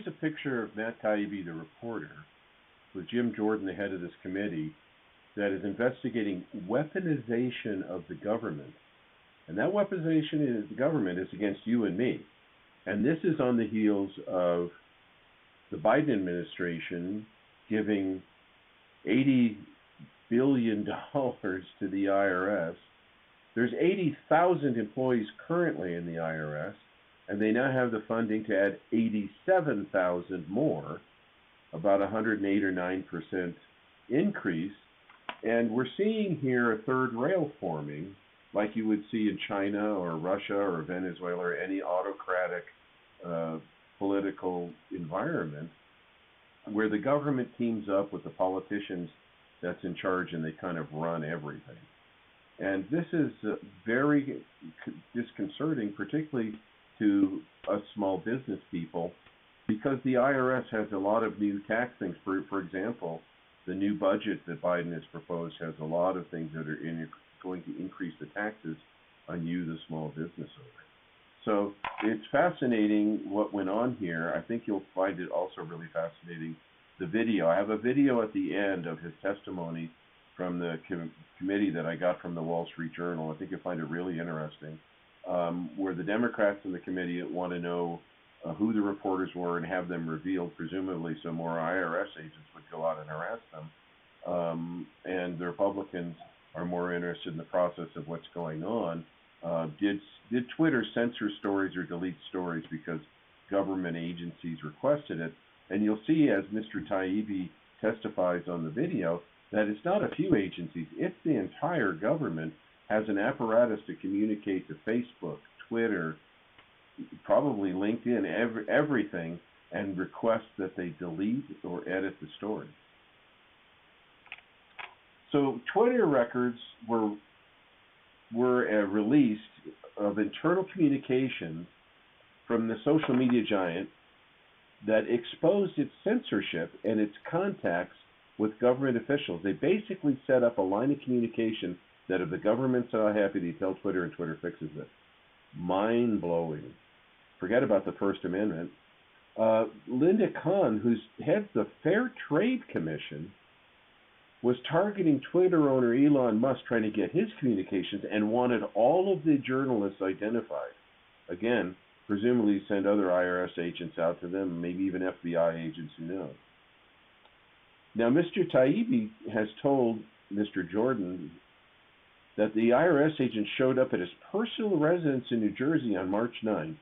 here's a picture of Matt Taibbi, the reporter, with Jim Jordan, the head of this committee, that is investigating weaponization of the government. And that weaponization of the government is against you and me. And this is on the heels of the Biden administration giving $80 billion to the IRS. There's 80,000 employees currently in the IRS, and they now have the funding to add 87,000 more, about 108 or 9% increase. And we're seeing here a third rail forming, like you would see in China or Russia or Venezuela or any autocratic political environment, where the government teams up with the politicians that's in charge and they kind of run everything. And this is very disconcerting, particularly to us small business people, because the IRS has a lot of new tax things. For example, the new budget that Biden has proposed has a lot of things that are going to increase the taxes on you, the small business owner. So it's fascinating what went on here. I think you'll find it also really fascinating, the video. I have a video at the end of his testimony from the committee that I got from the Wall Street Journal. I think you'll find it really interesting, where the Democrats in the committee want to know who the reporters were and have them revealed, presumably so more IRS agents would go out and harass them. And the Republicans are more interested in the process of what's going on. Did Twitter censor stories or delete stories because government agencies requested it? And you'll see, as Mr. Taibbi testifies on the video, that it's not a few agencies, it's the entire government has an apparatus to communicate to Facebook, Twitter, probably LinkedIn, everything, and request that they delete or edit the story. So Twitter records were released of internal communications from the social media giant that exposed its censorship and its contacts with government officials. They basically set up a line of communication that if the government's not happy, they tell Twitter and Twitter fixes it. Mind-blowing. Forget about the First Amendment. Linda Kahn, who heads the Fair Trade Commission, was targeting Twitter owner Elon Musk, trying to get his communications, and wanted all of the journalists identified. Again, presumably send other IRS agents out to them, maybe even FBI agents, who knows. Now, Mr. Taibbi has told Mr. Jordan that the IRS agent showed up at his personal residence in New Jersey on March 9th.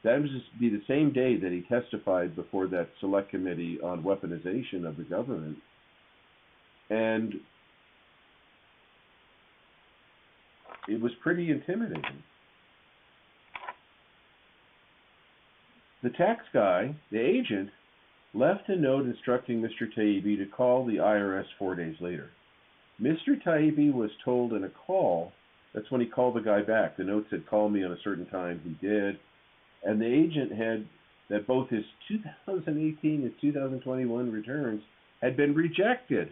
That would be the same day that he testified before that select committee on weaponization of the government. And it was pretty intimidating. The tax guy, the agent, left a note instructing Mr. Taibbi to call the IRS 4 days later. Mr. Taibbi was told in a call, that's when he called the guy back. The note said, call me on a certain time. He did. And the agent had that both his 2018 and 2021 returns had been rejected.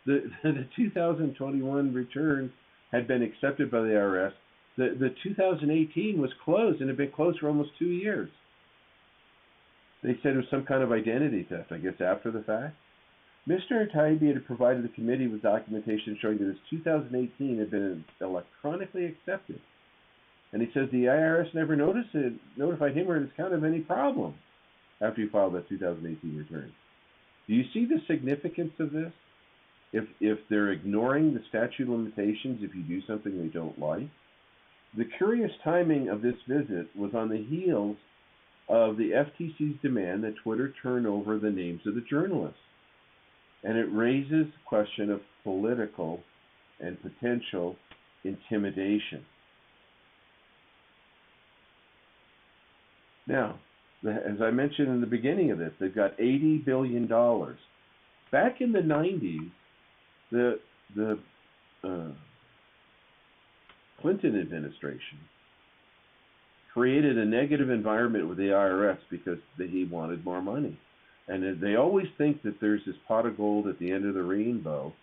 The 2021 return had been accepted by the IRS. The 2018 was closed and had been closed for almost 2 years. They said it was some kind of identity theft, I guess, after the fact. Mr. Taibbi had provided the committee with documentation showing that his 2018 had been electronically accepted. And he says the IRS never notified him or his account of any problem after he filed that 2018 return. Do you see the significance of this? If they're ignoring the statute of limitations if you do something they don't like? The curious timing of this visit was on the heels of the FTC's demand that Twitter turn over the names of the journalists. And it raises the question of political and potential intimidation. Now, as I mentioned in the beginning of this, they've got $80 billion. Back in the 90s, the Clinton administration created a negative environment with the IRS because he wanted more money. And they always think that there's this pot of gold at the end of the rainbow,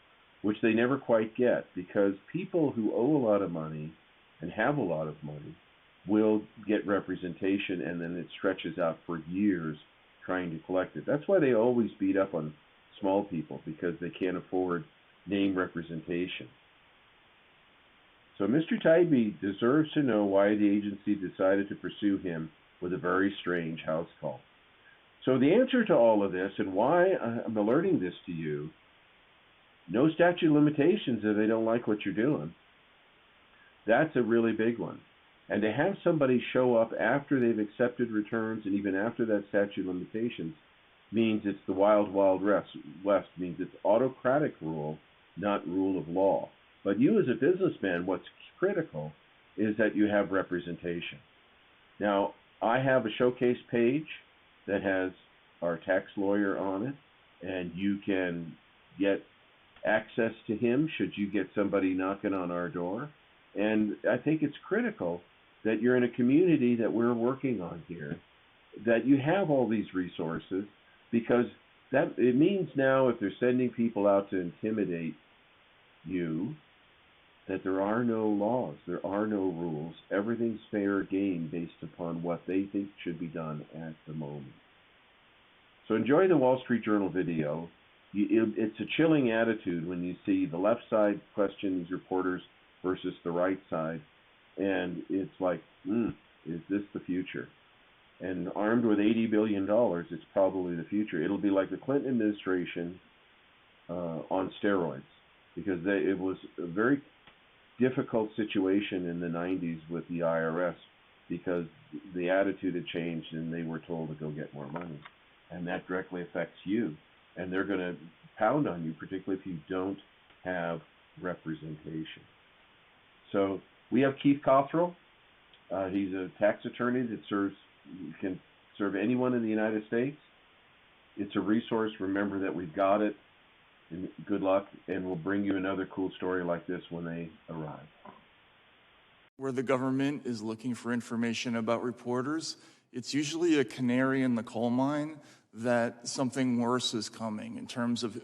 which they never quite get, because people who owe a lot of money and have a lot of money will get representation, and then it stretches out for years, trying to collect it. That's why they always beat up on small people, because they can't afford name representation. So Mr. Taibbi deserves to know why the agency decided to pursue him with a very strange house call. So the answer to all of this, and why I'm alerting this to you, no statute of limitations if they don't like what you're doing. That's a really big one. And to have somebody show up after they've accepted returns and even after that statute of limitations means it's the wild, wild west, means it's autocratic rule, not rule of law. But you as a businessman, what's critical is that you have representation. Now, I have a showcase page that has our tax lawyer on it, and you can get access to him should you get somebody knocking on our door. And I think it's critical that you're in a community that we're working on here, that you have all these resources, because that it means now if they're sending people out to intimidate you, that there are no laws, there are no rules. Everything's fair game based upon what they think should be done at the moment. So enjoy the Wall Street Journal video. It's a chilling attitude when you see the left side question these reporters versus the right side. And it's like, is this the future? And armed with $80 billion, it's probably the future. It'll be like the Clinton administration on steroids, because it was a very difficult situation in the 90s with the IRS, because the attitude had changed and they were told to go get more money. And that directly affects you. And they're going to pound on you, particularly if you don't have representation. So we have Keith Cothrell. He's a tax attorney that can serve anyone in the United States. It's a resource. Remember that we've got it. And good luck, and we'll bring you another cool story like this when they arrive. Where the government is looking for information about reporters, it's usually a canary in the coal mine that something worse is coming in terms of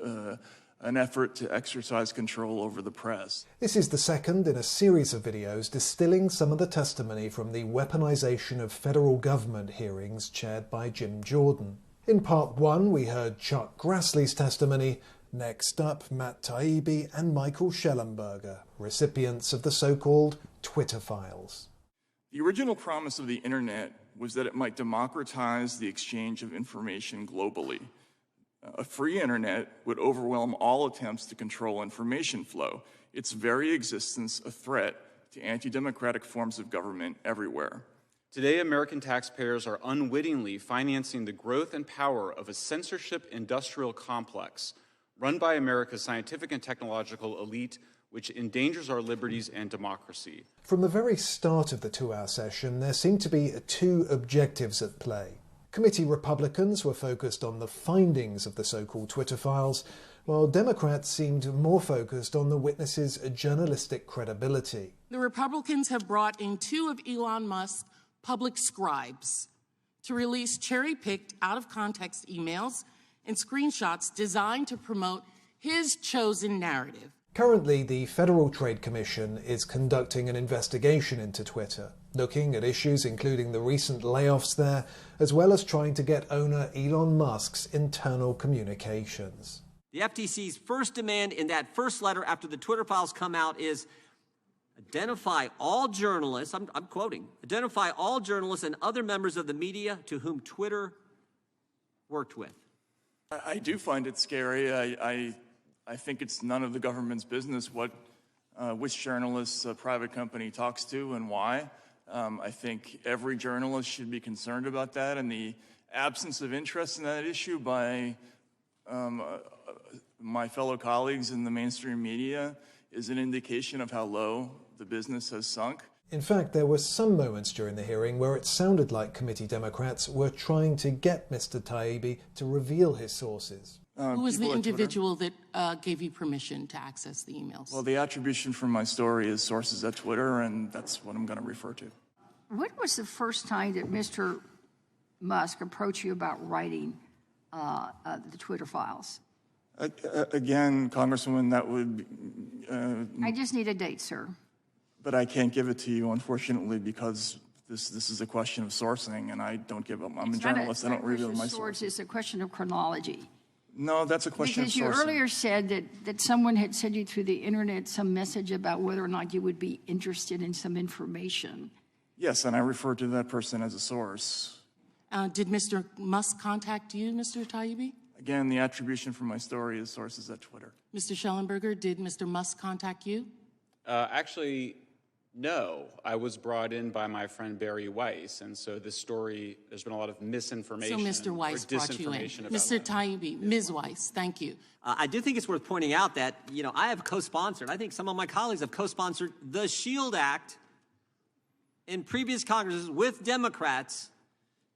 an effort to exercise control over the press. This is the second in a series of videos distilling some of the testimony from the weaponization of federal government hearings chaired by Jim Jordan. In part one, we heard Chuck Grassley's testimony. Next up, Matt Taibbi and Michael Schellenberger, recipients of the so-called Twitter files. The original promise of the internet was that it might democratize the exchange of information globally. A free internet would overwhelm all attempts to control information flow, its very existence a threat to anti-democratic forms of government everywhere. Today, American taxpayers are unwittingly financing the growth and power of a censorship industrial complex run by America's scientific and technological elite, which endangers our liberties and democracy. From the very start of the two-hour session, there seemed to be two objectives at play. Committee Republicans were focused on the findings of the so-called Twitter files, while Democrats seemed more focused on the witnesses' journalistic credibility. The Republicans have brought in two of Elon Musk's public scribes to release cherry-picked, out-of-context emails and screenshots designed to promote his chosen narrative. Currently, the Federal Trade Commission is conducting an investigation into Twitter, looking at issues including the recent layoffs there, as well as trying to get owner Elon Musk's internal communications. The FTC's first demand in that first letter after the Twitter files come out is identify all journalists, I'm quoting, identify all journalists and other members of the media to whom Twitter worked with. I do find it scary. I think it's none of the government's business which journalists a private company talks to and why. I think every journalist should be concerned about that, and the absence of interest in that issue by my fellow colleagues in the mainstream media is an indication of how low the business has sunk. In fact, there were some moments during the hearing where it sounded like committee Democrats were trying to get Mr. Taibbi to reveal his sources. Who was the individual that gave you permission to access the emails? Well, the attribution from my story is sources at Twitter, and that's what I'm going to refer to. When was the first time that Mr. Musk approached you about writing the Twitter files? Again, Congresswoman, that would... I just need a date, sir. But I can't give it to you, unfortunately, because This is a question of sourcing, and I don't give up. I'm a It's not journalist. I don't reveal my source. sources. It's a question of chronology. No, that's a question Because of sourcing. you earlier said that someone had sent you through the internet some message about whether or not you would be interested in some information. Yes, and I refer to that person as a source. Did Mr. Musk contact you, Mr. Taibbi? Again, the attribution for my story is sources at Twitter. Mr. Schellenberger, did Mr. Musk contact you? Actually, no. I was brought in by my friend Barry Weiss, and so this story, there's been a lot of misinformation. So Mr. Weiss brought you in. Mr. Taibbi, Ms. Weiss, thank you. I do think it's worth pointing out that, I have co-sponsored, I think some of my colleagues have co-sponsored the SHIELD Act in previous Congresses with Democrats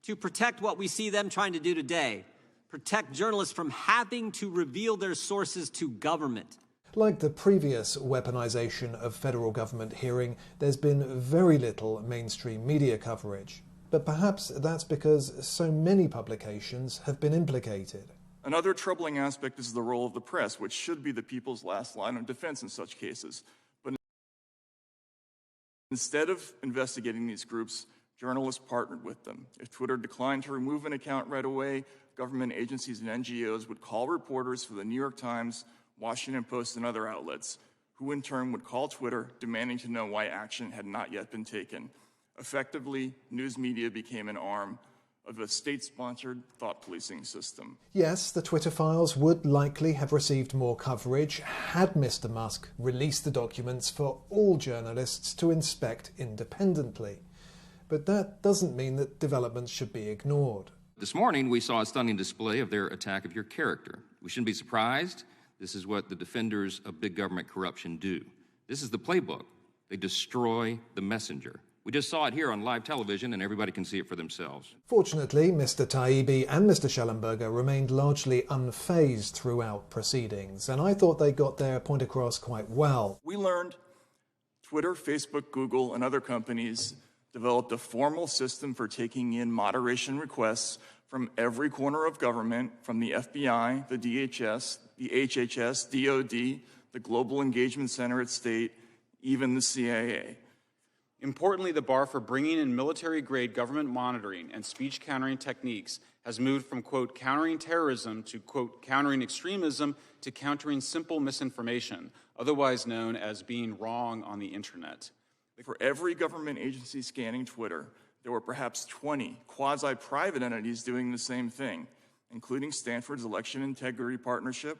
to protect what we see them trying to do today, protect journalists from having to reveal their sources to government. Like the previous weaponization of federal government hearing, there's been very little mainstream media coverage. But perhaps that's because so many publications have been implicated. Another troubling aspect is the role of the press, which should be the people's last line of defense in such cases. But instead of investigating these groups, journalists partnered with them. If Twitter declined to remove an account right away, government agencies and NGOs would call reporters for the New York Times, Washington Post, and other outlets, who in turn would call Twitter demanding to know why action had not yet been taken. Effectively, news media became an arm of a state-sponsored thought policing system. Yes, the Twitter files would likely have received more coverage had Mr. Musk released the documents for all journalists to inspect independently. But that doesn't mean that developments should be ignored. This morning, we saw a stunning display of their attack of your character. We shouldn't be surprised. This is what the defenders of big government corruption do. This is the playbook. They destroy the messenger. We just saw it here on live television, and everybody can see it for themselves. Fortunately, Mr. Taibbi and Mr. Schellenberger remained largely unfazed throughout proceedings, and I thought they got their point across quite well. We learned Twitter, Facebook, Google, and other companies developed a formal system for taking in moderation requests from every corner of government, from the FBI, the DHS, the HHS, DOD, the Global Engagement Center at State, even the CIA. Importantly, the bar for bringing in military-grade government monitoring and speech-countering techniques has moved from, quote, countering terrorism to, quote, countering extremism to countering simple misinformation, otherwise known as being wrong on the internet. For every government agency scanning Twitter, there were perhaps 20 quasi-private entities doing the same thing, including Stanford's Election Integrity Partnership,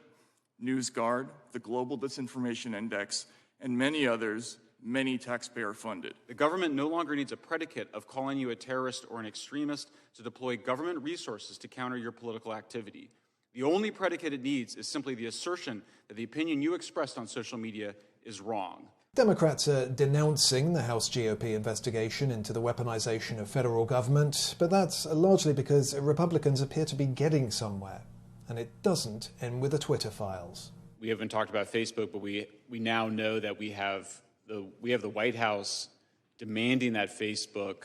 NewsGuard, the Global Disinformation Index, and many others, many taxpayer-funded. The government no longer needs a predicate of calling you a terrorist or an extremist to deploy government resources to counter your political activity. The only predicate it needs is simply the assertion that the opinion you expressed on social media is wrong. Democrats are denouncing the House GOP investigation into the weaponization of federal government, but that's largely because Republicans appear to be getting somewhere, and it doesn't end with the Twitter files. We haven't talked about Facebook, but we now know that we have the White House demanding that Facebook